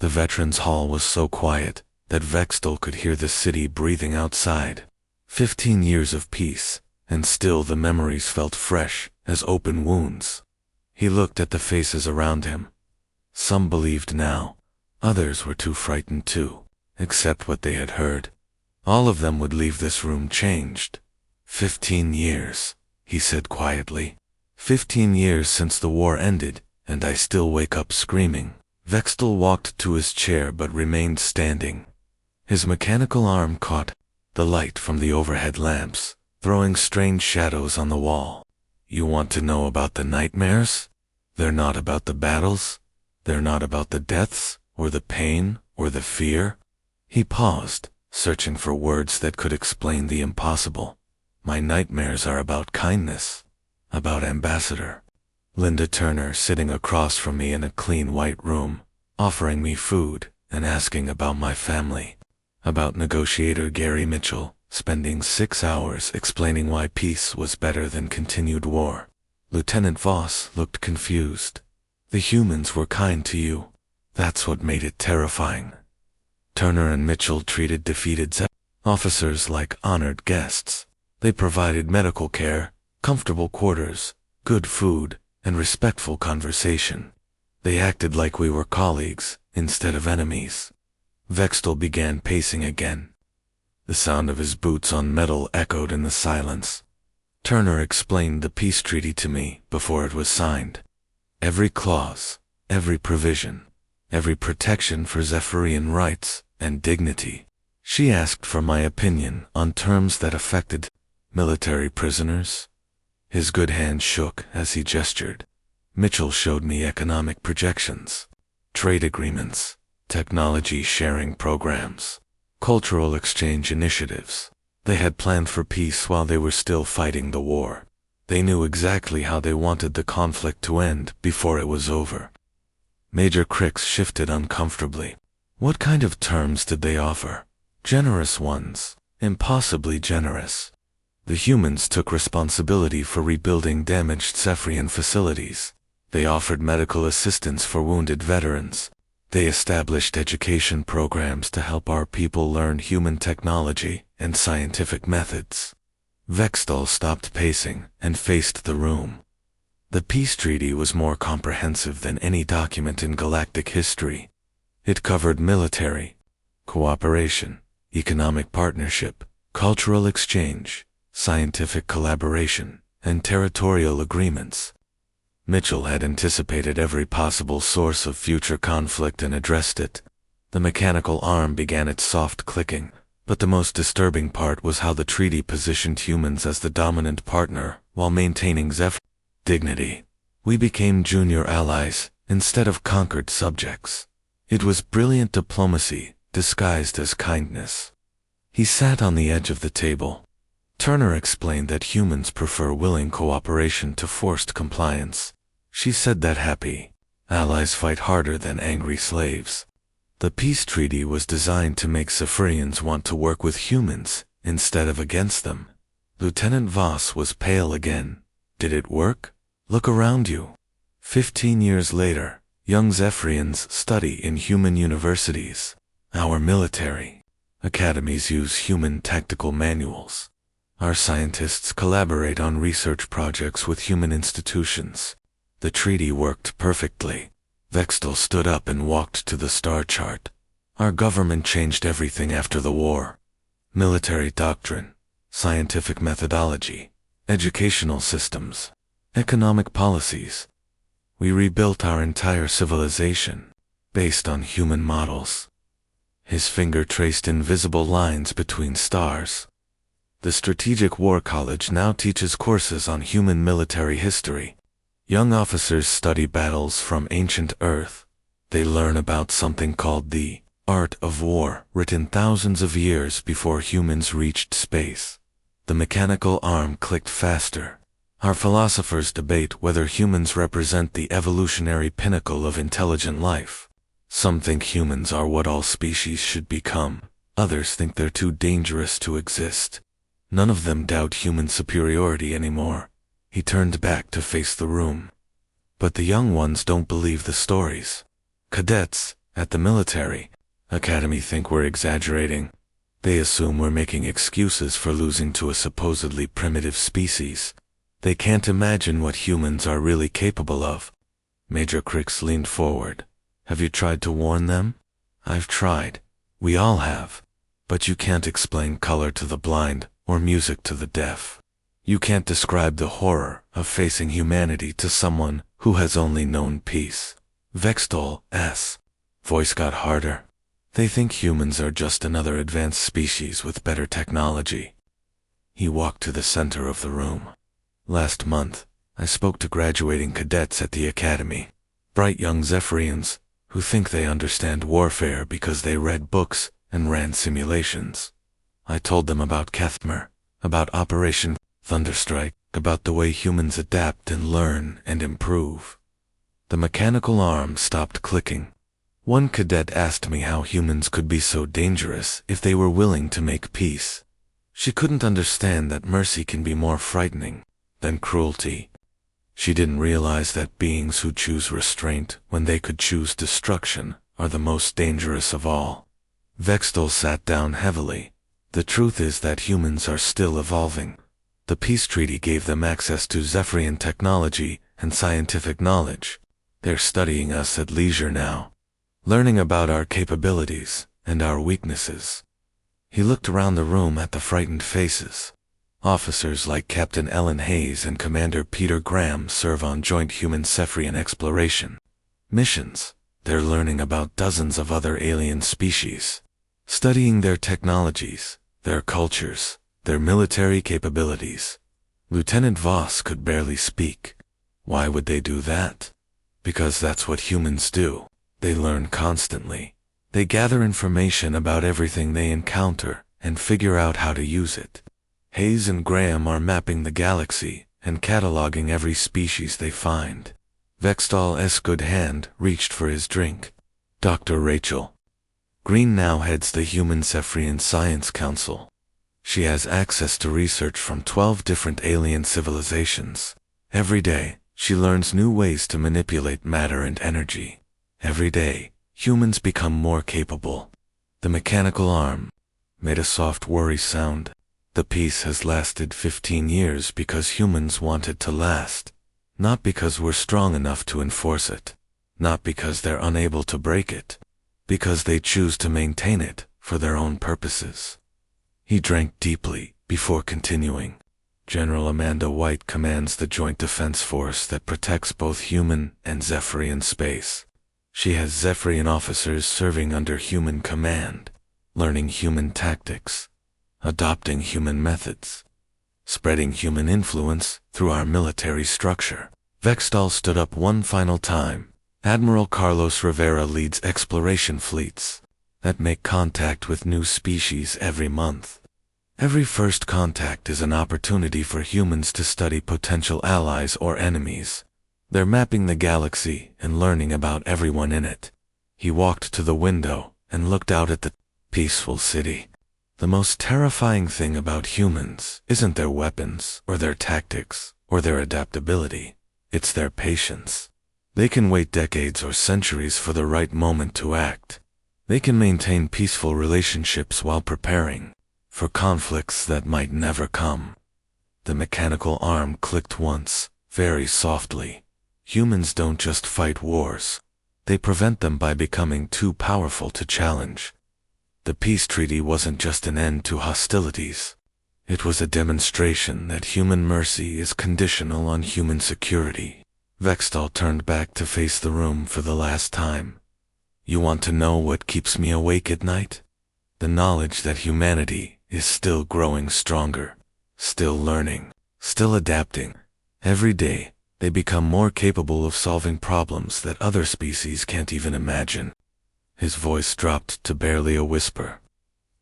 The veterans' hall was so quiet that Vextel could hear the city breathing outside. 15 years of peace, and still the memories felt fresh as open wounds. He looked at the faces around him. Some believed now, others were too frightened to accept what they had heard. All of them would leave this room changed. 15 years, he said quietly. 15 years since the war ended, and I still wake up screaming. Vextel walked to his chair but remained standing. His mechanical arm caught the light from the overhead lamps, throwing strange shadows on the wall. You want to know about the nightmares? They're not about the battles. They're not about the deaths, or the pain, or the fear. He paused, searching for words that could explain the impossible. My nightmares are about kindness, about Ambassador Linda Turner sitting across from me in a clean white room, offering me food and asking about my family, about negotiator Gary Mitchell spending 6 hours explaining why peace was better than continued war. Lieutenant Voss looked confused. The humans were kind to you. That's what made it terrifying. Turner and Mitchell treated defeated officers like honored guests. They provided medical care, comfortable quarters, good food, and respectful conversation. They acted like we were colleagues instead of enemies. Vextel began pacing again. The sound of his boots on metal echoed in the silence. Turner explained the peace treaty to me before it was signed. Every clause, every provision, every protection for Zephyrian rights and dignity. She asked for my opinion on terms that affected military prisoners. His good hand shook as he gestured. Mitchell showed me economic projections, trade agreements, technology sharing programs, cultural exchange initiatives. They had planned for peace while they were still fighting the war. They knew exactly how they wanted the conflict to end before it was over. Major Crix shifted uncomfortably. What kind of terms did they offer? Generous ones, impossibly generous. The humans took responsibility for rebuilding damaged Zephyrian facilities. They offered medical assistance for wounded veterans. They established education programs to help our people learn human technology and scientific methods. Vextel stopped pacing and faced the room. The peace treaty was more comprehensive than any document in galactic history. It covered military cooperation, economic partnership, cultural exchange, scientific collaboration, and territorial agreements. Mitchell had anticipated every possible source of future conflict and addressed it. The mechanical arm began its soft clicking, but the most disturbing part was how the treaty positioned humans as the dominant partner while maintaining Zephyr dignity. We became junior allies instead of conquered subjects. It was brilliant diplomacy disguised as kindness. He sat on the edge of the table. Turner explained that humans prefer willing cooperation to forced compliance. She said that happy allies fight harder than angry slaves. The peace treaty was designed to make Zephyrians want to work with humans instead of against them. Lieutenant Voss was pale again. Did it work? Look around you. 15 years later, young Zephyrians study in human universities. Our military academies use human tactical manuals. Our scientists collaborate on research projects with human institutions. The treaty worked perfectly. Vextel stood up and walked to the star chart. Our government changed everything after the war. Military doctrine, scientific methodology, educational systems, economic policies. We rebuilt our entire civilization, based on human models. His finger traced invisible lines between stars. The Strategic War College now teaches courses on human military history. Young officers study battles from ancient Earth. They learn about something called the art of war, written thousands of years before humans reached space. The mechanical arm clicked faster. Our philosophers debate whether humans represent the evolutionary pinnacle of intelligent life. Some think humans are what all species should become. Others think they're too dangerous to exist. None of them doubt human superiority anymore. He turned back to face the room. But the young ones don't believe the stories. Cadets, At the military academy think we're exaggerating. They assume we're making excuses for losing to a supposedly primitive species. They can't imagine what humans are really capable of. Major Crix leaned forward. Have you tried to warn them? I've tried. We all have. But you can't explain color to the blind or music to the deaf. You can't describe the horror of facing humanity to someone who has only known peace. Vextol's voice got harder. They think humans are just another advanced species with better technology. He walked to the center of the room. Last month, I spoke to graduating cadets at the academy. Bright young Zephyrians who think they understand warfare because they read books and ran simulations. I told them about Kethmer, about Operation Thunderstrike, about the way humans adapt and learn and improve. The mechanical arm stopped clicking. One cadet asked me how humans could be so dangerous if they were willing to make peace. She couldn't understand that mercy can be more frightening than cruelty. She didn't realize that beings who choose restraint when they could choose destruction are the most dangerous of all. Vextol sat down heavily. The truth is that humans are still evolving. The peace treaty gave them access to Zephyrian technology and scientific knowledge. They're studying us at leisure now, learning about our capabilities and our weaknesses. He looked around the room at the frightened faces. Officers like Captain Ellen Hayes and Commander Peter Graham serve on joint human-Zephyrian exploration missions. They're learning about dozens of other alien species, studying their technologies, their cultures, their military capabilities. Lieutenant Voss could barely speak. Why would they do that? Because that's what humans do. They learn constantly. They gather information about everything they encounter and figure out how to use it. Hayes and Graham are mapping the galaxy and cataloging every species they find. Vextol's good hand reached for his drink. Dr. Rachel Green now heads the Human Zephyrian Science Council. She has access to research from 12 different alien civilizations. Every day, she learns new ways to manipulate matter and energy. Every day, humans become more capable. The mechanical arm made a soft worry sound. The peace has lasted 15 years because humans want it to last. Not because we're strong enough to enforce it. Not because they're unable to break it. Because they choose to maintain it for their own purposes. He drank deeply before continuing. General Amanda White commands the Joint Defense Force that protects both human and Zephyrian space. She has Zephyrian officers serving under human command, learning human tactics, adopting human methods, spreading human influence through our military structure. Vextol stood up one final time. Admiral Carlos Rivera leads exploration fleets that make contact with new species every month. Every first contact is an opportunity for humans to study potential allies or enemies. They're mapping the galaxy and learning about everyone in it. He walked to the window and looked out at the peaceful city. The most terrifying thing about humans isn't their weapons or their tactics or their adaptability. It's their patience. They can wait decades or centuries for the right moment to act. They can maintain peaceful relationships while preparing for conflicts that might never come. The mechanical arm clicked once, very softly. Humans don't just fight wars. They prevent them by becoming too powerful to challenge. The peace treaty wasn't just an end to hostilities. It was a demonstration that human mercy is conditional on human security. Vextol turned back to face the room for the last time. You want to know what keeps me awake at night? The knowledge that humanity is still growing stronger, still learning, still adapting. Every day, they become more capable of solving problems that other species can't even imagine. His voice dropped to barely a whisper.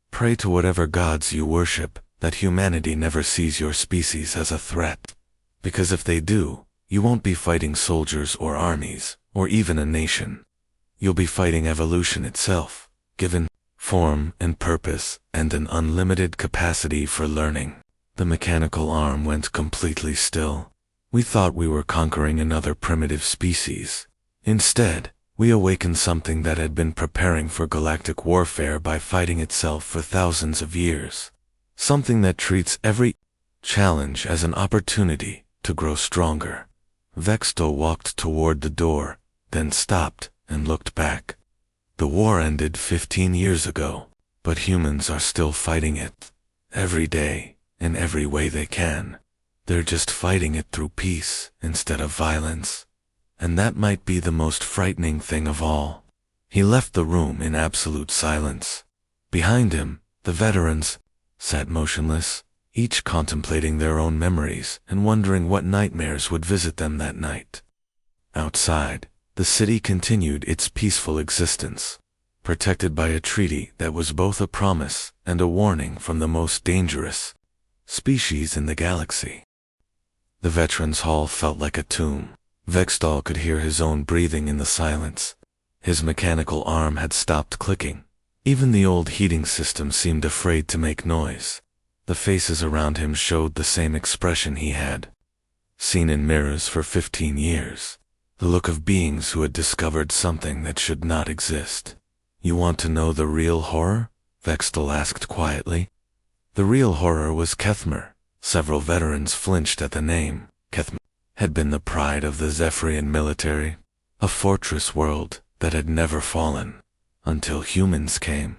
Pray to whatever gods you worship that humanity never sees your species as a threat. Because if they do, you won't be fighting soldiers or armies, or even a nation. You'll be fighting evolution itself, given form and purpose and an unlimited capacity for learning. The mechanical arm went completely still. We thought we were conquering another primitive species. Instead, We awakened something that had been preparing for galactic warfare by fighting itself for thousands of years. Something that treats every challenge as an opportunity to grow stronger. Vextal walked toward the door, then stopped and looked back. The war ended 15 years ago, but humans are still fighting it. Every day, in every way they can. They're just fighting it through peace instead of violence. And that might be the most frightening thing of all. He left the room in absolute silence. Behind him, the veterans sat motionless, each contemplating their own memories and wondering what nightmares would visit them that night. Outside, the city continued its peaceful existence, protected by a treaty that was both a promise and a warning from the most dangerous species in the galaxy. The Veterans Hall felt like a tomb. Vextal could hear his own breathing in the silence. His mechanical arm had stopped clicking. Even the old heating system seemed afraid to make noise. The faces around him showed the same expression he had seen in mirrors for 15 years. The look of beings who had discovered something that should not exist. "You want to know the real horror?" Vextal asked quietly. The real horror was Kethmer. Several veterans flinched at the name. Kethmer had been the pride of the Zephyrian military, a fortress world that had never fallen, until humans came.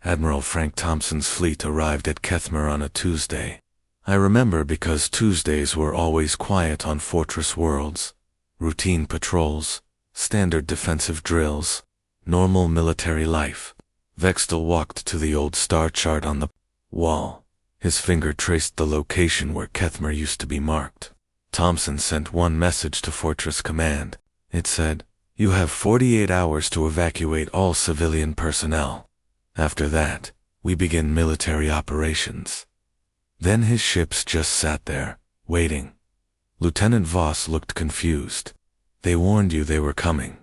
Admiral Frank Thompson's fleet arrived at Kethmer on a Tuesday. I remember because Tuesdays were always quiet on fortress worlds. Routine patrols, standard defensive drills, normal military life. Vextal walked to the old star chart on the wall. His finger traced the location where Kethmer used to be marked. Thompson sent one message to Fortress Command. It said, "You have 48 hours to evacuate all civilian personnel. After that, we begin military operations." Then his ships just sat there, waiting. Lieutenant Voss looked confused. "They warned you they were coming.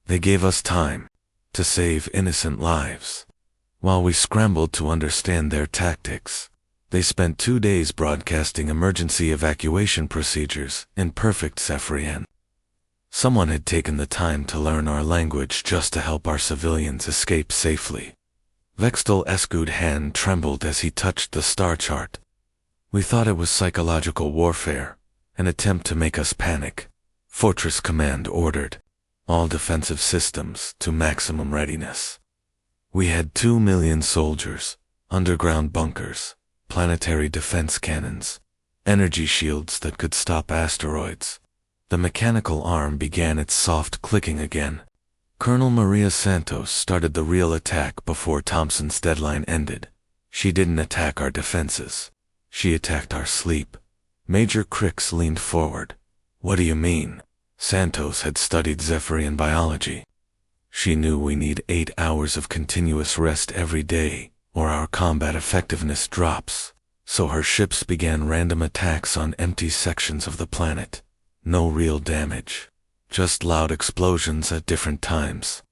They gave us time to save innocent lives." While we scrambled to understand their tactics, they spent 2 days broadcasting emergency evacuation procedures in perfect Zephyrian. Someone had taken the time to learn our language just to help our civilians escape safely. Vextal Escud's hand trembled as he touched the star chart. "We thought it was psychological warfare, an attempt to make us panic." Fortress Command ordered all defensive systems to maximum readiness. We had 2 million soldiers, underground bunkers, planetary defense cannons, energy shields that could stop asteroids. The mechanical arm began its soft clicking again. Colonel Maria Santos started the real attack before Thompson's deadline ended. She didn't attack our defenses. She attacked our sleep. Major Crix leaned forward. "What do you mean?" Santos had studied Zephyrian biology. She knew we need 8 hours of continuous rest every day, or our combat effectiveness drops. So her ships began random attacks on empty sections of the planet. No real damage. Just loud explosions at different times.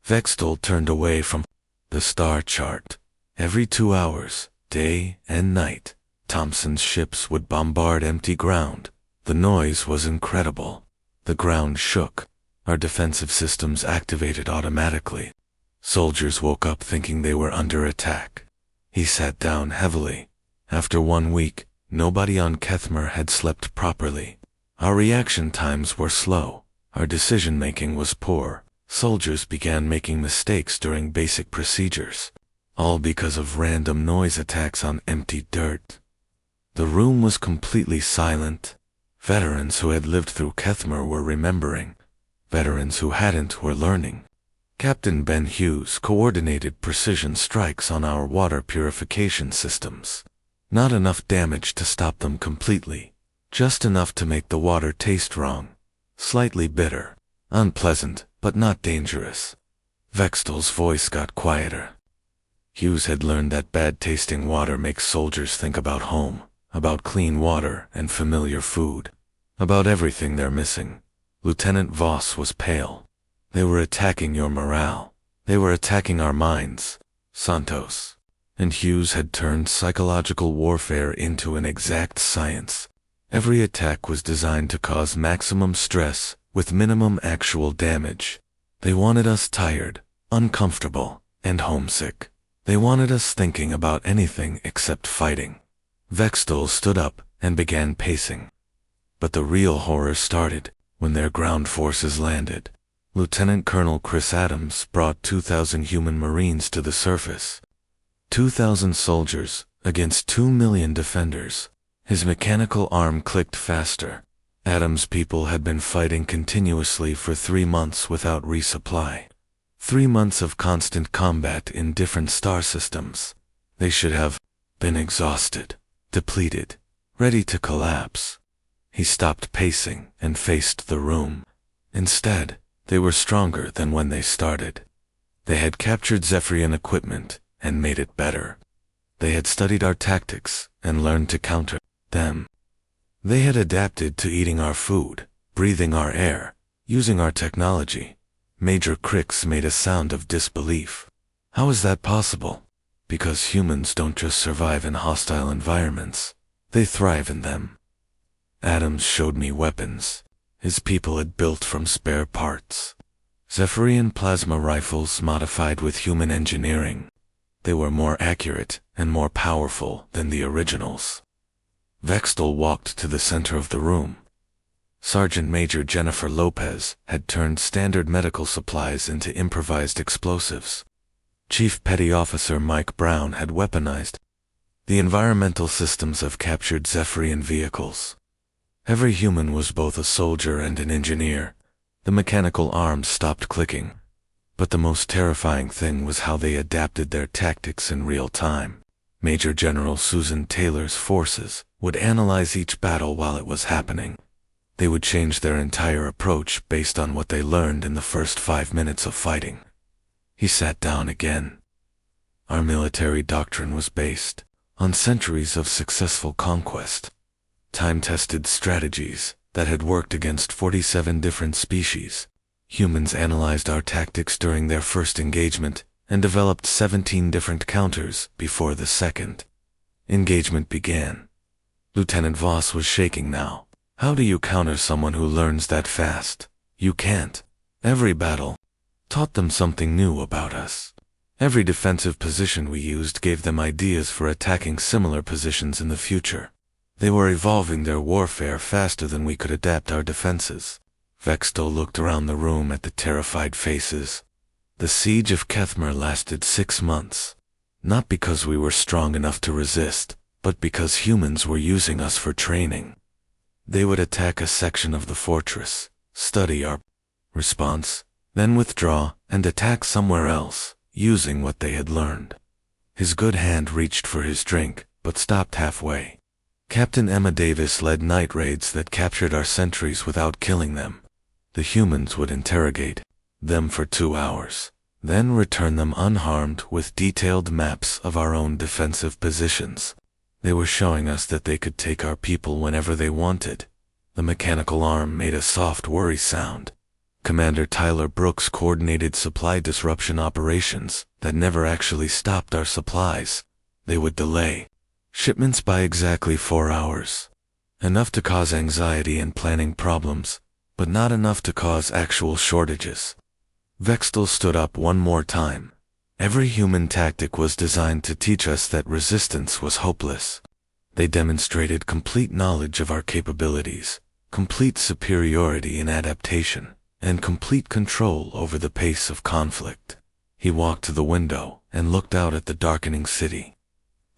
Vextal turned away from the star chart. Every 2 hours, day and night, Thompson's ships would bombard empty ground. The noise was incredible. The ground shook. Our defensive systems activated automatically. Soldiers woke up thinking they were under attack. He sat down heavily. After 1 week, nobody on Kethmer had slept properly. Our reaction times were slow. Our decision-making was poor. Soldiers began making mistakes during basic procedures, all because of random noise attacks on empty dirt. The room was completely silent. Veterans who had lived through Kethmer were remembering. Veterans who hadn't were learning. Captain Ben Hughes coordinated precision strikes on our water purification systems. Not enough damage to stop them completely. Just enough to make the water taste wrong. Slightly bitter. Unpleasant, but not dangerous. Vextal's voice got quieter. Hughes had learned that bad-tasting water makes soldiers think about home, about clean water and familiar food, about everything they're missing. Lieutenant Voss was pale. "They were attacking your morale. They were attacking our minds, Santos." And Hughes had turned psychological warfare into an exact science. Every attack was designed to cause maximum stress with minimum actual damage. They wanted us tired, uncomfortable, and homesick. They wanted us thinking about anything except fighting. Vextol stood up and began pacing. But the real horror started when their ground forces landed. Lieutenant Colonel Chris Adams brought 2,000 human Marines to the surface. 2,000 soldiers against 2 million defenders. His mechanical arm clicked faster. Adams' people had been fighting continuously for 3 months without resupply. 3 months of constant combat in different star systems. They should have been exhausted, depleted, ready to collapse. He stopped pacing and faced the room. Instead, they were stronger than when they started. They had captured Zephyrian equipment and made it better. They had studied our tactics and learned to counter them. They had adapted to eating our food, breathing our air, using our technology. Major Crix made a sound of disbelief. How is that possible? Because humans don't just survive in hostile environments. They thrive in them. Adams showed me weapons his people had built from spare parts. Zephyrian plasma rifles modified with human engineering. They were more accurate and more powerful than the originals. Vextol walked to the center of the room. Sergeant Major Jennifer Lopez had turned standard medical supplies into improvised explosives. Chief Petty Officer Mike Brown had weaponized the environmental systems of captured Zephyrian vehicles. Every human was both a soldier and an engineer. The mechanical arms stopped clicking. But the most terrifying thing was how they adapted their tactics in real time. Major General Susan Taylor's forces would analyze each battle while it was happening. They would change their entire approach based on what they learned in the first 5 minutes of fighting. He sat down again. Our military doctrine was based on centuries of successful conquest. Time-tested strategies that had worked against 47 different species. Humans analyzed our tactics during their first engagement and developed 17 different counters before the second engagement began. Lieutenant Voss was shaking now. How do you counter someone who learns that fast? You can't. Every battle taught them something new about us. Every defensive position we used gave them ideas for attacking similar positions in the future. They were evolving their warfare faster than we could adapt our defenses. Vextol looked around the room at the terrified faces. The siege of Kethmer lasted 6 months. Not because we were strong enough to resist, but because humans were using us for training. They would attack a section of the fortress, study our response, then withdraw and attack somewhere else, using what they had learned. His good hand reached for his drink, but stopped halfway. Captain Emma Davis led night raids that captured our sentries without killing them. The humans would interrogate them for 2 hours, then return them unharmed with detailed maps of our own defensive positions. They were showing us that they could take our people whenever they wanted. The mechanical arm made a soft worry sound. Commander Tyler Brooks coordinated supply disruption operations that never actually stopped our supplies. They would delay shipments by exactly 4 hours. Enough to cause anxiety and planning problems, but not enough to cause actual shortages. Vextol stood up one more time. Every human tactic was designed to teach us that resistance was hopeless. They demonstrated complete knowledge of our capabilities, complete superiority in adaptation, and complete control over the pace of conflict. He walked to the window and looked out at the darkening city.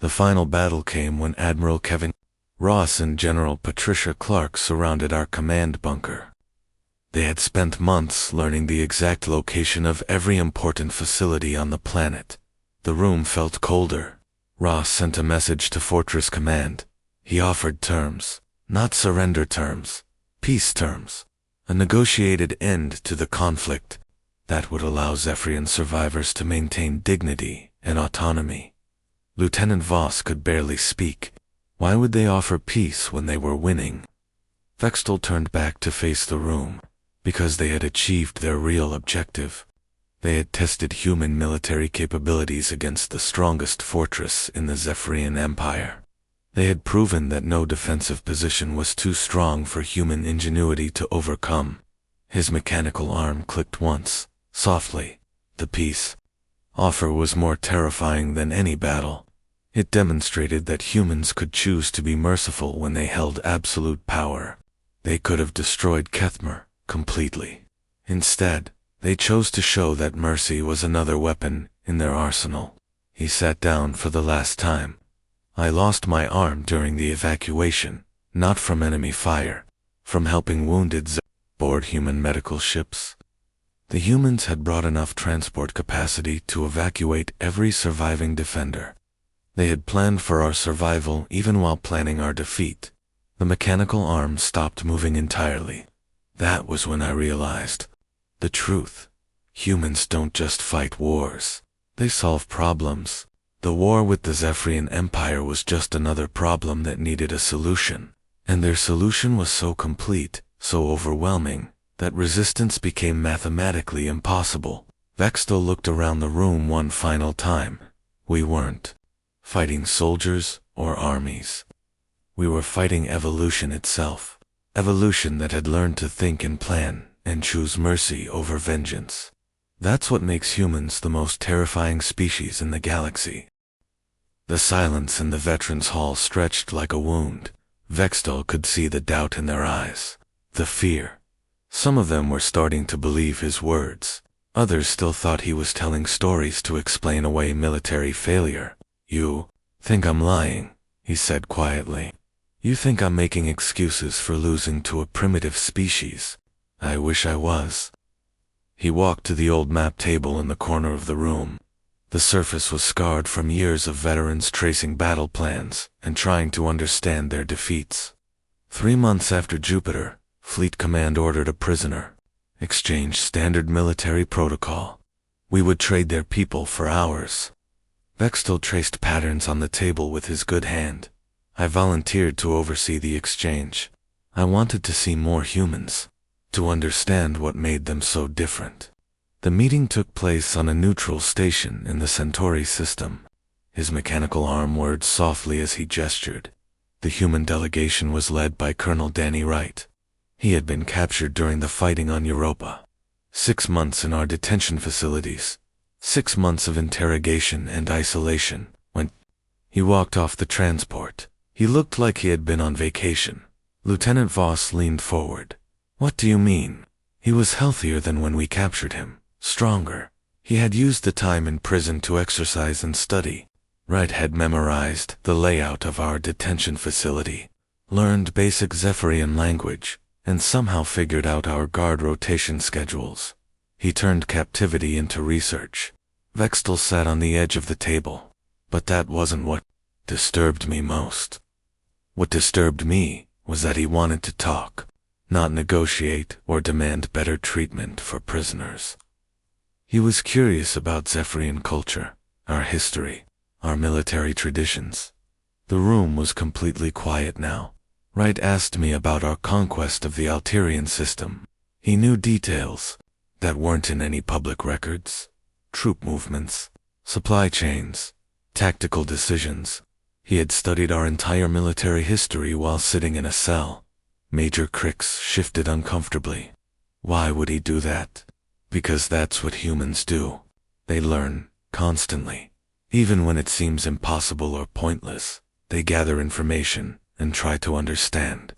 The final battle came when Admiral Kevin Ross and General Patricia Clark surrounded our command bunker. They had spent months learning the exact location of every important facility on the planet. The room felt colder. Ross sent a message to Fortress Command. He offered terms, not surrender terms, peace terms. A negotiated end to the conflict that would allow Zephyrian survivors to maintain dignity and autonomy. Lieutenant Voss could barely speak. Why would they offer peace when they were winning? Vextol turned back to face the room. Because they had achieved their real objective. They had tested human military capabilities against the strongest fortress in the Zephyrian Empire. They had proven that no defensive position was too strong for human ingenuity to overcome. His mechanical arm clicked once, softly. The peace offer was more terrifying than any battle. It demonstrated that humans could choose to be merciful when they held absolute power. They could have destroyed Kethmer completely. Instead, they chose to show that mercy was another weapon in their arsenal. He sat down for the last time. I lost my arm during the evacuation, not from enemy fire, from helping wounded board human medical ships. The humans had brought enough transport capacity to evacuate every surviving defender. They had planned for our survival even while planning our defeat. The mechanical arm stopped moving entirely. That was when I realized the truth. Humans don't just fight wars. They solve problems. The war with the Zephyrian Empire was just another problem that needed a solution. And their solution was so complete, so overwhelming, that resistance became mathematically impossible. Vextel looked around the room one final time. We weren't fighting soldiers or armies. We were fighting evolution itself. Evolution that had learned to think and plan and choose mercy over vengeance. That's what makes humans the most terrifying species in the galaxy. The silence in the veterans' hall stretched like a wound. Vextel could see the doubt in their eyes, the fear. Some of them were starting to believe his words. Others still thought he was telling stories to explain away military failure. "You think I'm lying," he said quietly. "You think I'm making excuses for losing to a primitive species. I wish I was." He walked to the old map table in the corner of the room. The surface was scarred from years of veterans tracing battle plans and trying to understand their defeats. 3 months after Jupiter, Fleet Command ordered a prisoner. Exchange standard military protocol. We would trade their people for ours. Vextel traced patterns on the table with his good hand. I volunteered to oversee the exchange. I wanted to see more humans, to understand what made them so different. The meeting took place on a neutral station in the Centauri system. His mechanical arm whirred softly as he gestured. The human delegation was led by Colonel Danny Wright. He had been captured during the fighting on Europa. 6 months in our detention facilities. 6 months of interrogation and isolation. When he walked off the transport, he looked like he had been on vacation. Lieutenant Voss leaned forward. "What do you mean?" "He was healthier than when we captured him. Stronger. He had used the time in prison to exercise and study. Wright had memorized the layout of our detention facility, learned basic Zephyrian language, and somehow figured out our guard rotation schedules. He turned captivity into research." Vextel sat on the edge of the table. But that wasn't what disturbed me most. What disturbed me was that he wanted to talk, not negotiate or demand better treatment for prisoners. He was curious about Zephyrian culture, our history, our military traditions. The room was completely quiet now. Wright asked me about our conquest of the Alterian system. He knew details that weren't in any public records. Troop movements, supply chains, tactical decisions. He had studied our entire military history while sitting in a cell. Major Crix shifted uncomfortably. Why would he do that? Because that's what humans do. They learn, constantly. Even when it seems impossible or pointless, they gather information and try to understand.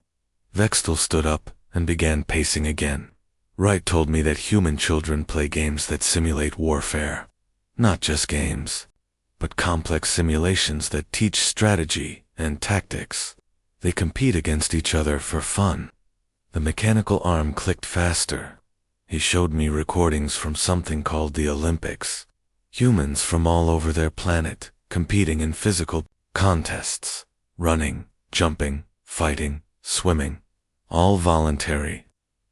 Vextel stood up and began pacing again. Wright told me that human children play games that simulate warfare. Not just games, but complex simulations that teach strategy and tactics. They compete against each other for fun. The mechanical arm clicked faster. He showed me recordings from something called the Olympics. Humans from all over their planet competing in physical contests. Running, jumping, fighting, swimming. All voluntary.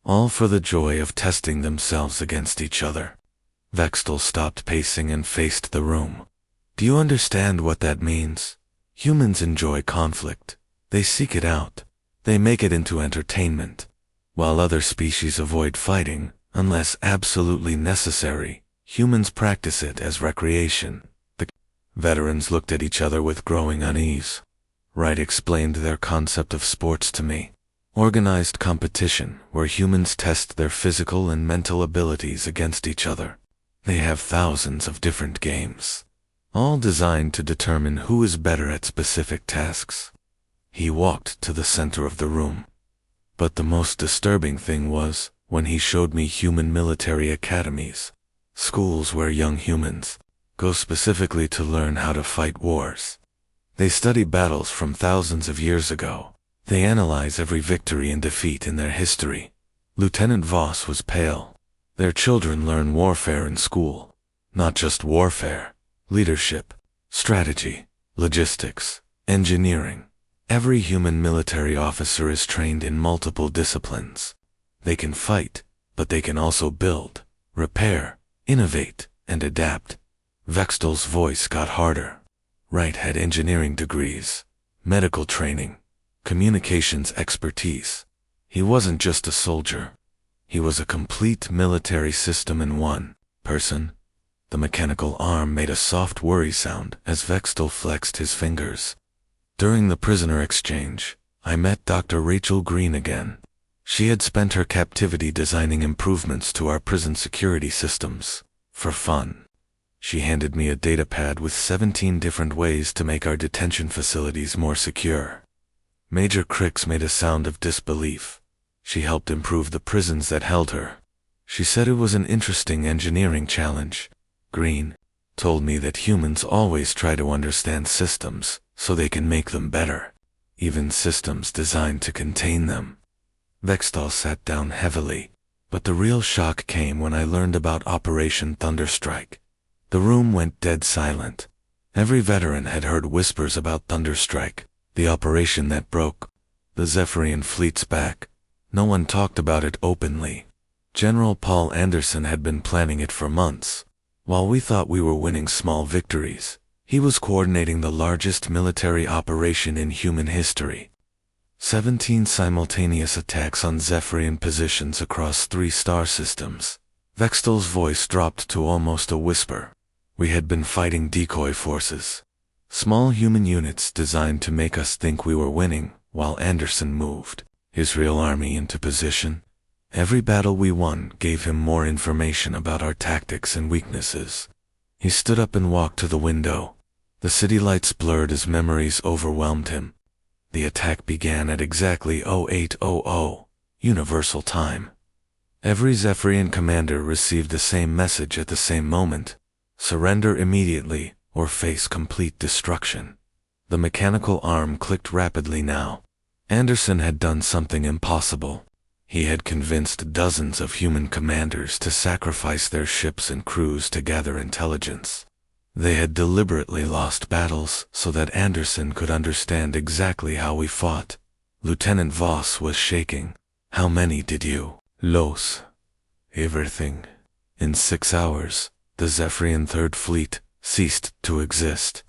All for the joy of testing themselves against each other. Vextel stopped pacing and faced the room. "Do you understand what that means? Humans enjoy conflict. They seek it out. They make it into entertainment. While other species avoid fighting, unless absolutely necessary, humans practice it as recreation." The veterans looked at each other with growing unease. Wright explained their concept of sports to me. Organized competition where humans test their physical and mental abilities against each other. They have thousands of different games, all designed to determine who is better at specific tasks. He walked to the center of the room. But the most disturbing thing was when he showed me human military academies, schools where young humans go specifically to learn how to fight wars. They study battles from thousands of years ago. They analyze every victory and defeat in their history. Lieutenant Voss was pale. Their children learn warfare in school. Not just warfare, leadership, strategy, logistics, engineering. Every human military officer is trained in multiple disciplines. They can fight, but they can also build, repair, innovate, and adapt. Vextel's voice got harder. Wright had engineering degrees, medical training, communications expertise. He wasn't just a soldier. He was a complete military system in one person. The mechanical arm made a soft worry sound as Vextel flexed his fingers. During the prisoner exchange, I met Dr. Rachel Green again. She had spent her captivity designing improvements to our prison security systems, for fun. She handed me a datapad with 17 different ways to make our detention facilities more secure. Major Crix made a sound of disbelief. She helped improve the prisons that held her. She said it was an interesting engineering challenge. Green told me that humans always try to understand systems so they can make them better, even systems designed to contain them. Vextel sat down heavily, but the real shock came when I learned about Operation Thunderstrike. The room went dead silent. Every veteran had heard whispers about Thunderstrike, the operation that broke the Zephyrian fleet's back. No one talked about it openly. General Paul Anderson had been planning it for months. While we thought we were winning small victories, he was coordinating the largest military operation in human history. 17 simultaneous attacks on Zephyrian positions across 3 star systems. Vextel's voice dropped to almost a whisper. We had been fighting decoy forces. Small human units designed to make us think we were winning, while Anderson moved his real army into position. Every battle we won gave him more information about our tactics and weaknesses. He stood up and walked to the window. The city lights blurred as memories overwhelmed him. The attack began at exactly 0800 Universal Time. Every Zephyrian commander received the same message at the same moment: surrender immediately or face complete destruction. The mechanical arm clicked rapidly now. Anderson had done something impossible. He had convinced dozens of human commanders to sacrifice their ships and crews to gather intelligence. They had deliberately lost battles so that Anderson could understand exactly how we fought. Lieutenant Voss was shaking. How many did you lose? Everything. In 6 hours, the Zephyrian Third Fleet ceased to exist.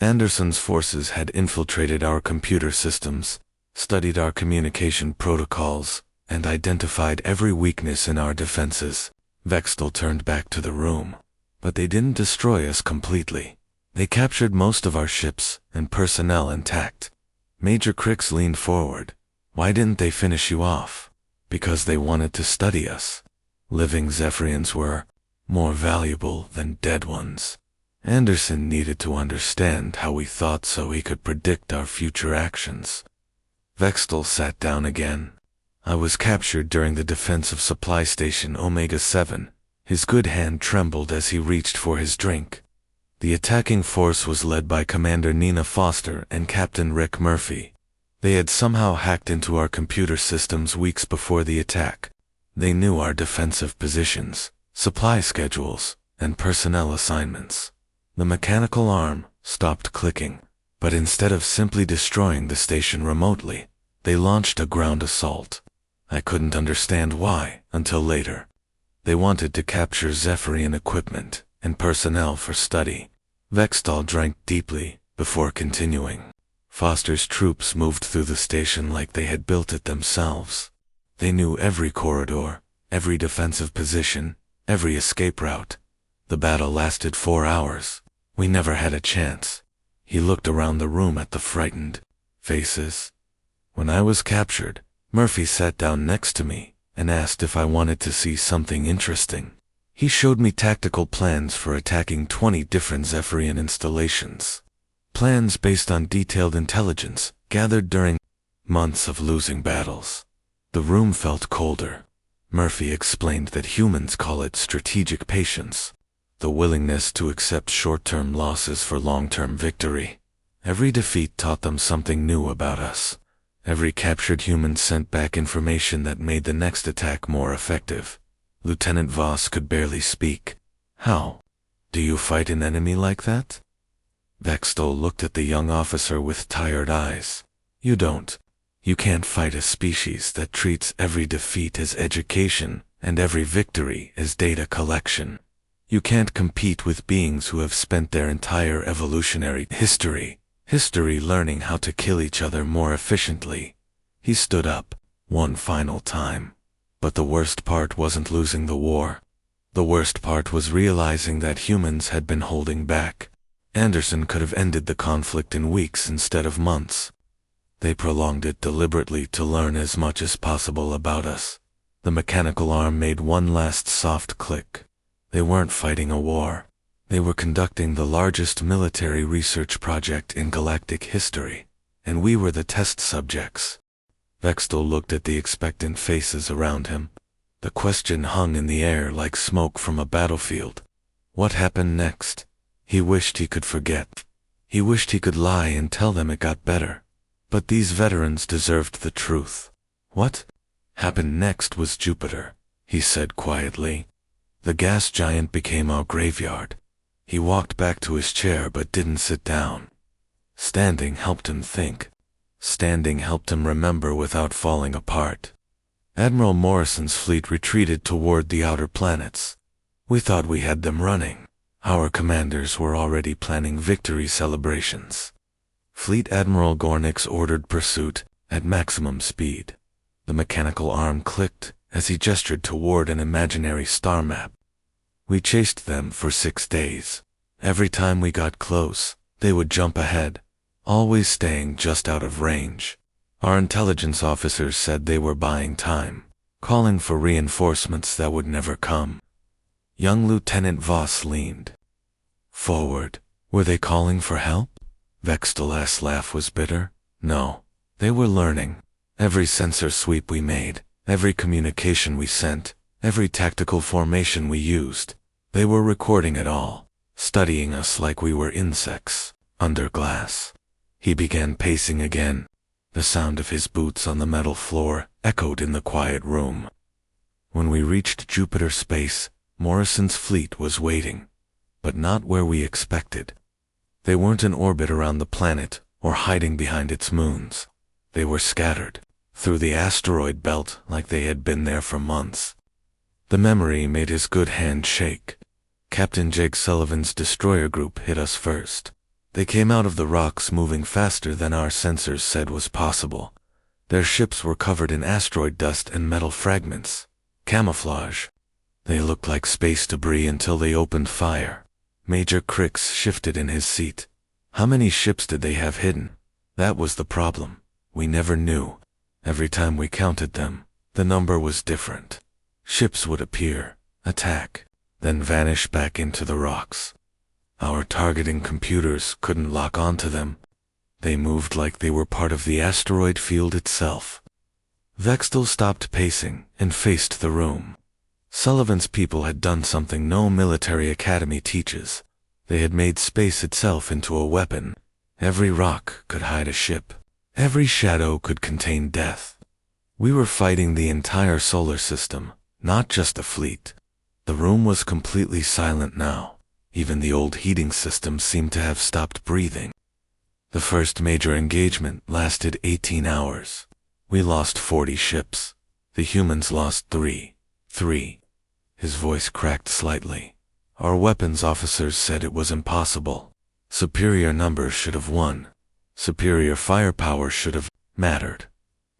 Anderson's forces had infiltrated our computer systems, studied our communication protocols, and identified every weakness in our defenses. Vextel turned back to the room. But they didn't destroy us completely. They captured most of our ships and personnel intact. Major Crix leaned forward. Why didn't they finish you off? Because they wanted to study us. Living Zephyrians were more valuable than dead ones. Anderson needed to understand how we thought so he could predict our future actions. Vextel sat down again. I was captured during the defense of Supply Station Omega-7. His good hand trembled as he reached for his drink. The attacking force was led by Commander Nina Foster and Captain Rick Murphy. They had somehow hacked into our computer systems weeks before the attack. They knew our defensive positions, supply schedules, and personnel assignments. The mechanical arm stopped clicking, but instead of simply destroying the station remotely, they launched a ground assault. I couldn't understand why until later. They wanted to capture Zephyrian equipment and personnel for study. Vextel drank deeply before continuing. Foster's troops moved through the station like they had built it themselves. They knew every corridor, every defensive position, every escape route. The battle lasted 4 hours. We never had a chance. He looked around the room at the frightened faces. When I was captured, Murphy sat down next to me and asked if I wanted to see something interesting. He showed me tactical plans for attacking 20 different Zephyrian installations. Plans based on detailed intelligence gathered during months of losing battles. The room felt colder. Murphy explained that humans call it strategic patience, the willingness to accept short-term losses for long-term victory. Every defeat taught them something new about us. Every captured human sent back information that made the next attack more effective. Lieutenant Voss could barely speak. How? Do you fight an enemy like that? Vextol looked at the young officer with tired eyes. You don't. You can't fight a species that treats every defeat as education and every victory as data collection. You can't compete with beings who have spent their entire evolutionary history learning how to kill each other more efficiently. He stood up, one final time. But the worst part wasn't losing the war. The worst part was realizing that humans had been holding back. Anderson could have ended the conflict in weeks instead of months. They prolonged it deliberately to learn as much as possible about us. The mechanical arm made one last soft click. They weren't fighting a war. They were conducting the largest military research project in galactic history, and we were the test subjects. Vextol looked at the expectant faces around him. The question hung in the air like smoke from a battlefield. What happened next? He wished he could forget. He wished he could lie and tell them it got better. But these veterans deserved the truth. What happened next was Jupiter, he said quietly. The gas giant became our graveyard. He walked back to his chair but didn't sit down. Standing helped him think. Standing helped him remember without falling apart. Admiral Morrison's fleet retreated toward the outer planets. We thought we had them running. Our commanders were already planning victory celebrations. Fleet Admiral Gornix ordered pursuit at maximum speed. The mechanical arm clicked as he gestured toward an imaginary star map. We chased them for 6 days. Every time we got close, they would jump ahead, always staying just out of range. Our intelligence officers said they were buying time, calling for reinforcements that would never come. Young Lieutenant Voss leaned forward. Were they calling for help? Vextol's laugh was bitter. No, they were learning. Every sensor sweep we made, every communication we sent, every tactical formation we used, they were recording it all, studying us like we were insects, under glass. He began pacing again. The sound of his boots on the metal floor echoed in the quiet room. When we reached Jupiter space, Morrison's fleet was waiting, but not where we expected. They weren't in orbit around the planet or hiding behind its moons. They were scattered through the asteroid belt like they had been there for months. The memory made his good hand shake. Captain Jake Sullivan's destroyer group hit us first. They came out of the rocks moving faster than our sensors said was possible. Their ships were covered in asteroid dust and metal fragments. Camouflage. They looked like space debris until they opened fire. Major Crix shifted in his seat. How many ships did they have hidden? That was the problem. We never knew. Every time we counted them, the number was different. Ships would appear, attack, then vanish back into the rocks. Our targeting computers couldn't lock onto them. They moved like they were part of the asteroid field itself. Vextol stopped pacing and faced the room. Sullivan's people had done something no military academy teaches. They had made space itself into a weapon. Every rock could hide a ship. Every shadow could contain death. We were fighting the entire solar system, not just a fleet. The room was completely silent now. Even the old heating system seemed to have stopped breathing. The first major engagement lasted 18 hours. We lost 40 ships. The humans lost 3. His voice cracked slightly. Our weapons officers said it was impossible. Superior numbers should have won. Superior firepower should have mattered.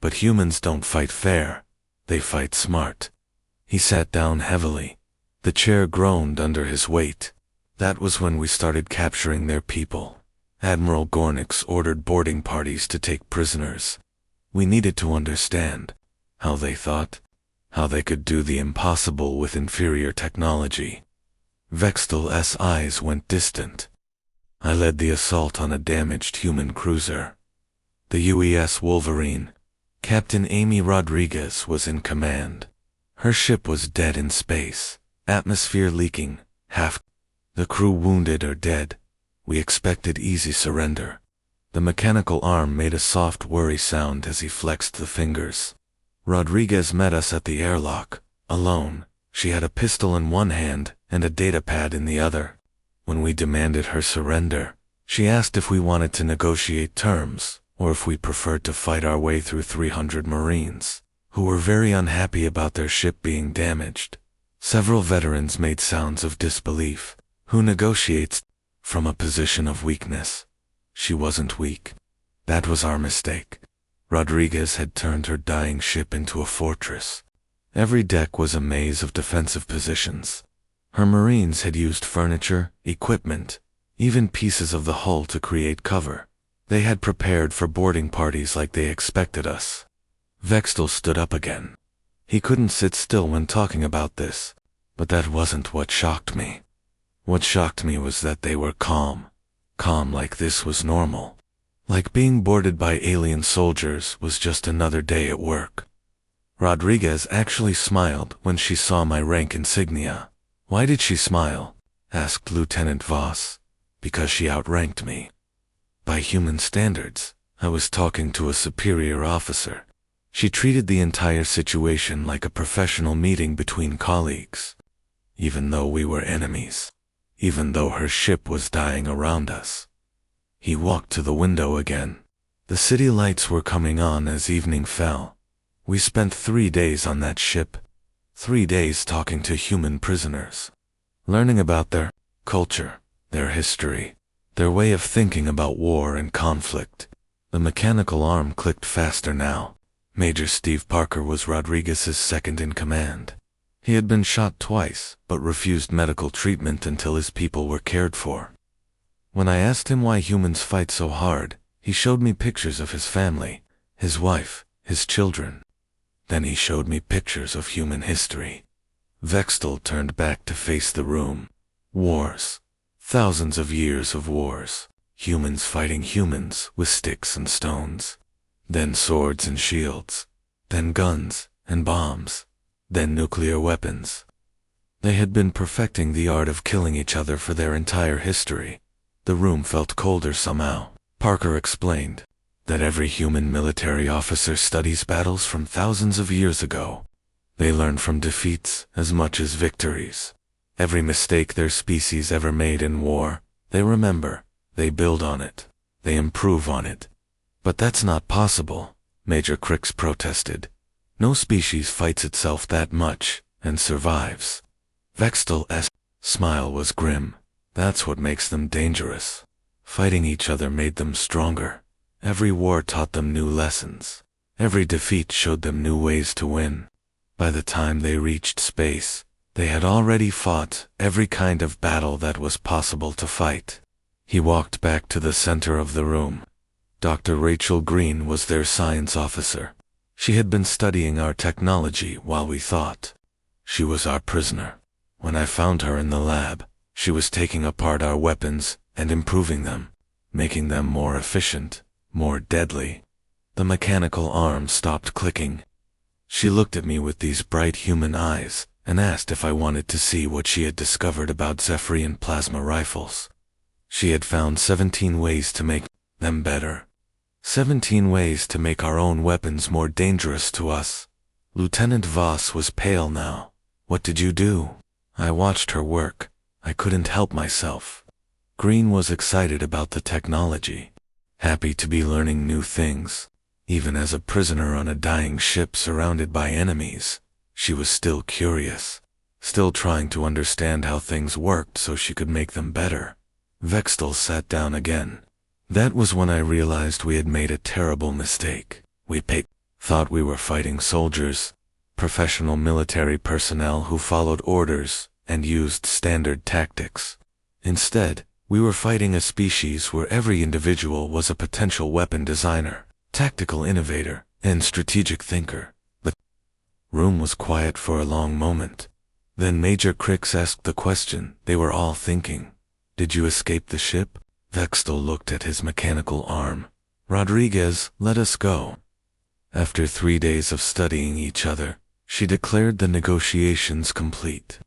But humans don't fight fair. They fight smart. He sat down heavily. The chair groaned under his weight. That was when we started capturing their people. Admiral Gornix ordered boarding parties to take prisoners. We needed to understand How they thought. How they could do the impossible with inferior technology. Vextel's eyes went distant. I led the assault on a damaged human cruiser. The UES Wolverine. Captain Amy Rodriguez was in command. Her ship was dead in space, atmosphere leaking, half the crew wounded or dead. We expected easy surrender. The mechanical arm made a soft worry sound as he flexed the fingers. Rodriguez met us at the airlock, alone. She had a pistol in one hand and a datapad in the other. When we demanded her surrender, she asked if we wanted to negotiate terms, or if we preferred to fight our way through 300 Marines, who were very unhappy about their ship being damaged. Several veterans made sounds of disbelief. Who negotiates from a position of weakness? She wasn't weak. That was our mistake. Rodriguez had turned her dying ship into a fortress. Every deck was a maze of defensive positions. Her Marines had used furniture, equipment, even pieces of the hull to create cover. They had prepared for boarding parties like they expected us. Vextel stood up again. He couldn't sit still when talking about this, but that wasn't what shocked me. What shocked me was that they were calm. Calm like this was normal. Like being boarded by alien soldiers was just another day at work. Rodriguez actually smiled when she saw my rank insignia. Why did she smile? Asked Lieutenant Voss. Because she outranked me. By human standards, I was talking to a superior officer. She treated the entire situation like a professional meeting between colleagues. Even though we were enemies. Even though her ship was dying around us. He walked to the window again. The city lights were coming on as evening fell. We spent 3 days on that ship. 3 days talking to human prisoners. Learning about their culture, their history, their way of thinking about war and conflict. The mechanical arm clicked faster now. Major Steve Parker was Rodriguez's second in command. He had been shot twice, but refused medical treatment until his people were cared for. When I asked him why humans fight so hard, he showed me pictures of his family, his wife, his children. Then he showed me pictures of human history. Vextel turned back to face the room. Wars. Thousands of years of wars. Humans fighting humans with sticks and stones. Then swords and shields. Then guns and bombs. Then nuclear weapons. They had been perfecting the art of killing each other for their entire history. The room felt colder somehow. Parker explained that every human military officer studies battles from thousands of years ago. They learn from defeats as much as victories. Every mistake their species ever made in war, they remember, they build on it, they improve on it. But that's not possible, Major Crix protested. No species fights itself that much, and survives. Vextel's smile was grim. That's what makes them dangerous. Fighting each other made them stronger. Every war taught them new lessons. Every defeat showed them new ways to win. By the time they reached space, they had already fought every kind of battle that was possible to fight. He walked back to the center of the room. Dr. Rachel Green was their science officer. She had been studying our technology while we thought. She was our prisoner. When I found her in the lab, she was taking apart our weapons and improving them, making them more efficient, more deadly. The mechanical arm stopped clicking. She looked at me with these bright human eyes and asked if I wanted to see what she had discovered about Zephyrian plasma rifles. She had found 17 ways to make them better. 17 ways to make our own weapons more dangerous to us. Lieutenant Voss was pale now. What did you do? I watched her work. I couldn't help myself. Green was excited about the technology, happy to be learning new things. Even as a prisoner on a dying ship surrounded by enemies, she was still curious, still trying to understand how things worked so she could make them better. Vextel sat down again. That was when I realized we had made a terrible mistake. We thought we were fighting soldiers, professional military personnel who followed orders and used standard tactics. Instead, we were fighting a species where every individual was a potential weapon designer, tactical innovator, and strategic thinker. Room was quiet for a long moment. Then Major Crix asked the question they were all thinking. Did you escape the ship? Vextal looked at his mechanical arm. Rodriguez, let us go. After 3 days of studying each other, she declared the negotiations complete.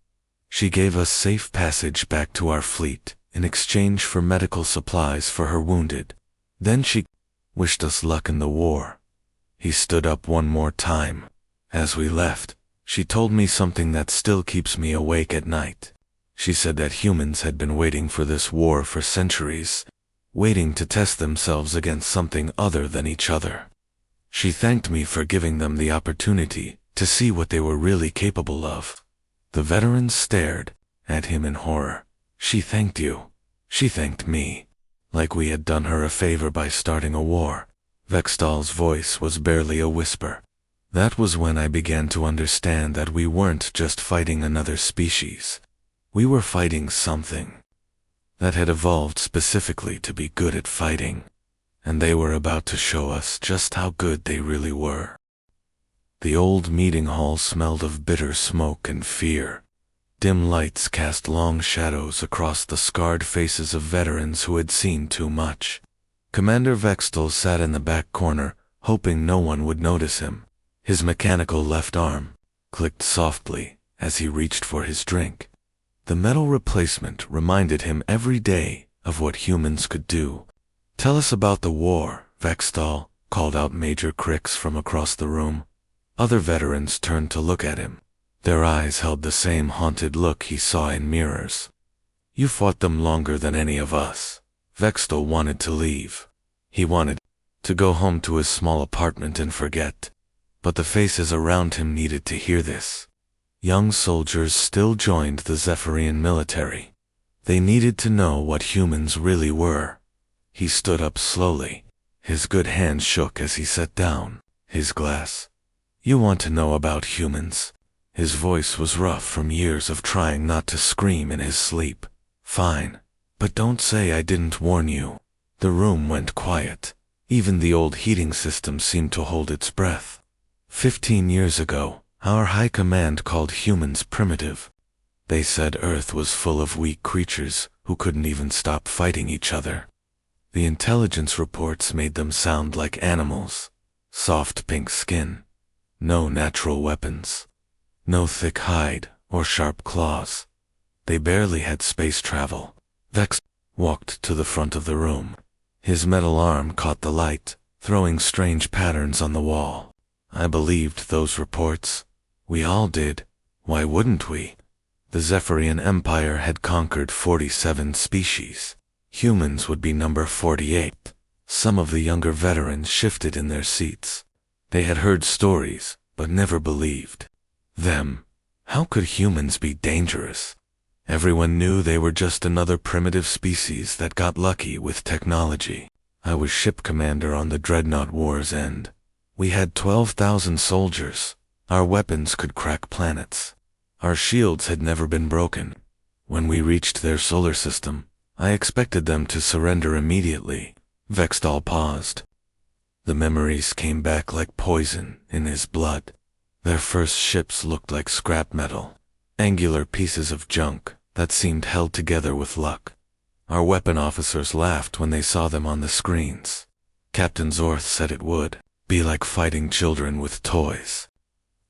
She gave us safe passage back to our fleet in exchange for medical supplies for her wounded. Then she wished us luck in the war. He stood up one more time. As we left, she told me something that still keeps me awake at night. She said that humans had been waiting for this war for centuries, waiting to test themselves against something other than each other. She thanked me for giving them the opportunity to see what they were really capable of. The veterans stared at him in horror. She thanked you. She thanked me. Like we had done her a favor by starting a war. Vextal's voice was barely a whisper. That was when I began to understand that we weren't just fighting another species. We were fighting something that had evolved specifically to be good at fighting. And they were about to show us just how good they really were. The old meeting hall smelled of bitter smoke and fear. Dim lights cast long shadows across the scarred faces of veterans who had seen too much. Commander Vextal sat in the back corner, hoping no one would notice him. His mechanical left arm clicked softly as he reached for his drink. The metal replacement reminded him every day of what humans could do. Tell us about the war, Vextal, called out Major Crix from across the room. Other veterans turned to look at him. Their eyes held the same haunted look he saw in mirrors. You fought them longer than any of us. Vextal wanted to leave. He wanted to go home to his small apartment and forget. But the faces around him needed to hear this. Young soldiers still joined the Zephyrian military. They needed to know what humans really were. He stood up slowly. His good hand shook as he set down his glass. You want to know about humans? His voice was rough from years of trying not to scream in his sleep. Fine. But don't say I didn't warn you. The room went quiet. Even the old heating system seemed to hold its breath. 15 years ago, our high command called humans primitive. They said Earth was full of weak creatures who couldn't even stop fighting each other. The intelligence reports made them sound like animals. Soft pink skin. No natural weapons. No thick hide or sharp claws. They barely had space travel. Vex walked to the front of the room. His metal arm caught the light, throwing strange patterns on the wall. I believed those reports. We all did. Why wouldn't we? The Zephyrian Empire had conquered 47 species. Humans would be number 48. Some of the younger veterans shifted in their seats. They had heard stories, but never believed them. How could humans be dangerous? Everyone knew they were just another primitive species that got lucky with technology. I was ship commander on the Dreadnought War's end. We had 12,000 soldiers. Our weapons could crack planets. Our shields had never been broken. When we reached their solar system, I expected them to surrender immediately. Vextal paused. The memories came back like poison in his blood. Their first ships looked like scrap metal, angular pieces of junk that seemed held together with luck. Our weapon officers laughed when they saw them on the screens. Captain Zorth said it would be like fighting children with toys.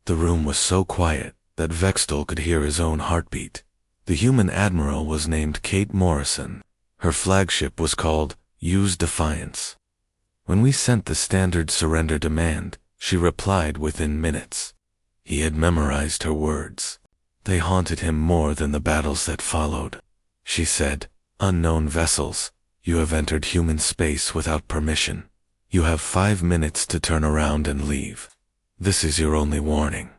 The room was so quiet that Vextal could hear his own heartbeat. The human admiral was named Kate Morrison. Her flagship was called Use Defiance. When we sent the standard surrender demand, she replied within minutes. He had memorized her words. They haunted him more than the battles that followed. She said, "Unknown vessels, you have entered human space without permission. You have 5 minutes to turn around and leave. This is your only warning."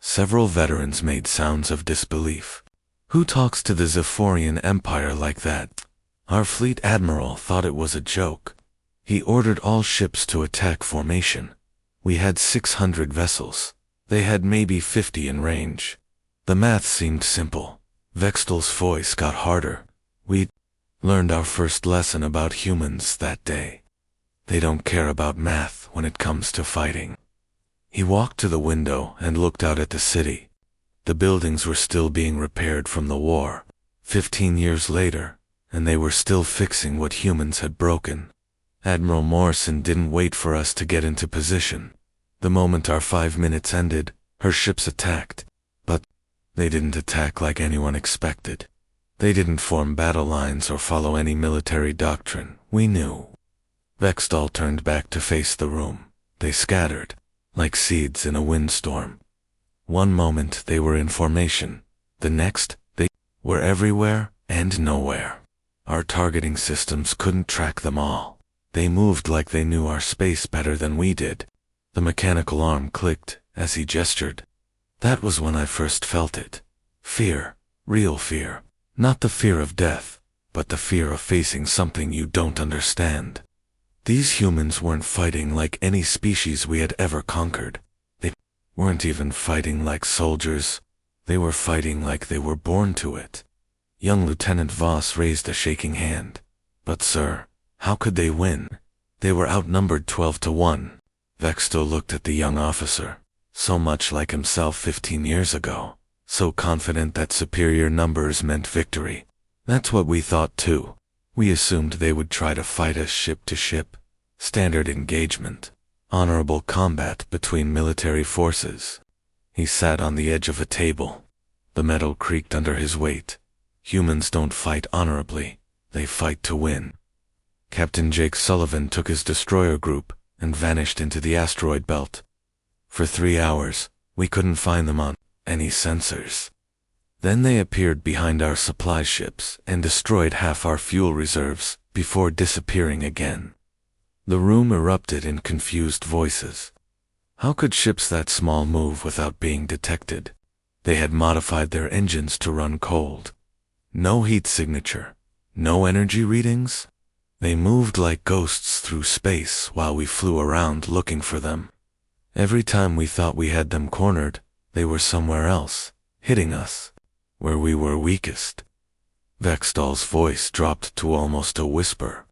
Several veterans made sounds of disbelief. Who talks to the Zephyrian Empire like that? Our fleet admiral thought it was a joke. He ordered all ships to attack formation. We had 600 vessels. They had maybe 50 in range. The math seemed simple. Vextal's voice got harder. We learned our first lesson about humans that day. They don't care about math when it comes to fighting. He walked to the window and looked out at the city. The buildings were still being repaired from the war, 15 years later, and they were still fixing what humans had broken. Admiral Morrison didn't wait for us to get into position. The moment our 5 minutes ended, her ships attacked. But they didn't attack like anyone expected. They didn't form battle lines or follow any military doctrine. We knew. Vextall turned back to face the room. They scattered, like seeds in a windstorm. One moment they were in formation. The next, they were everywhere and nowhere. Our targeting systems couldn't track them all. They moved like they knew our space better than we did. The mechanical arm clicked as he gestured. That was when I first felt it. Fear. Real fear. Not the fear of death, but the fear of facing something you don't understand. These humans weren't fighting like any species we had ever conquered. They weren't even fighting like soldiers. They were fighting like they were born to it. Young Lieutenant Voss raised a shaking hand. But sir, how could they win? They were outnumbered 12-1. Vextall looked at the young officer, so much like himself 15 years ago, so confident that superior numbers meant victory. That's what we thought too. We assumed they would try to fight us ship to ship. Standard engagement. Honorable combat between military forces. He sat on the edge of a table. The metal creaked under his weight. Humans don't fight honorably. They fight to win. Captain Jake Sullivan took his destroyer group and vanished into the asteroid belt. For 3 hours, we couldn't find them on any sensors. Then they appeared behind our supply ships and destroyed half our fuel reserves before disappearing again. The room erupted in confused voices. How could ships that small move without being detected? They had modified their engines to run cold. No heat signature. No energy readings. They moved like ghosts through space while we flew around looking for them. Every time we thought we had them cornered, they were somewhere else, hitting us, where we were weakest. Vextall's voice dropped to almost a whisper.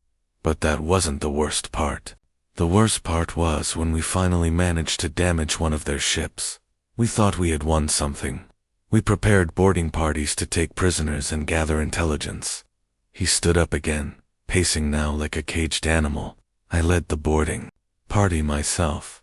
But that wasn't the worst part. The worst part was when we finally managed to damage one of their ships. We thought we had won something. We prepared boarding parties to take prisoners and gather intelligence. He stood up again, pacing now like a caged animal. I led the boarding party myself.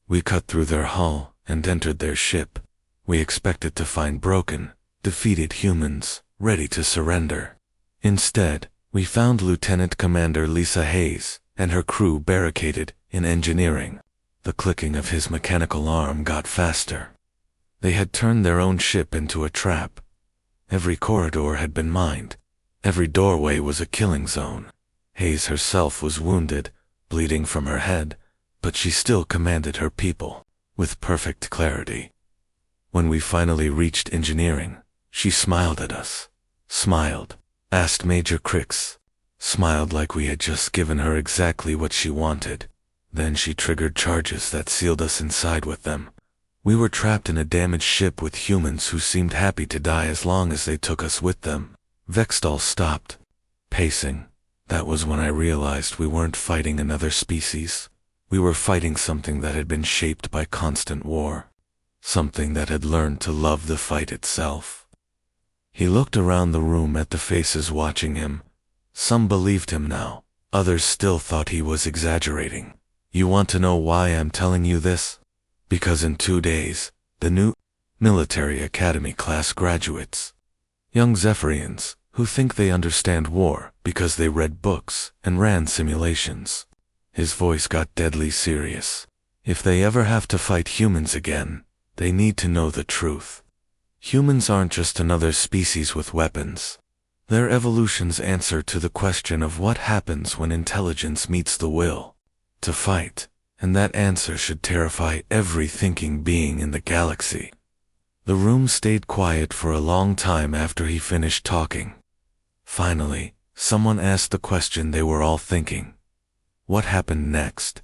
We cut through their hull and entered their ship. We expected to find broken, defeated humans, ready to surrender. Instead, we found Lieutenant Commander Lisa Hayes and her crew barricaded in engineering. The clicking of his mechanical arm got faster. They had turned their own ship into a trap. Every corridor had been mined. Every doorway was a killing zone. Hayes herself was wounded, bleeding from her head, but she still commanded her people with perfect clarity. When we finally reached engineering, she smiled at us. Smiled. Asked Major Crix. Smiled like we had just given her exactly what she wanted. Then she triggered charges that sealed us inside with them. We were trapped in a damaged ship with humans who seemed happy to die as long as they took us with them. Vextall stopped, pacing. That was when I realized we weren't fighting another species. We were fighting something that had been shaped by constant war. Something that had learned to love the fight itself. He looked around the room at the faces watching him. Some believed him now. Others still thought he was exaggerating. You want to know why I'm telling you this? Because in 2 days, the new military academy class graduates. Young Zephyrians, who think they understand war because they read books and ran simulations. His voice got deadly serious. If they ever have to fight humans again, they need to know the truth. Humans aren't just another species with weapons. They're evolution's answer to the question of what happens when intelligence meets the will to fight, and that answer should terrify every thinking being in the galaxy. The room stayed quiet for a long time after he finished talking. Finally, someone asked the question they were all thinking. What happened next?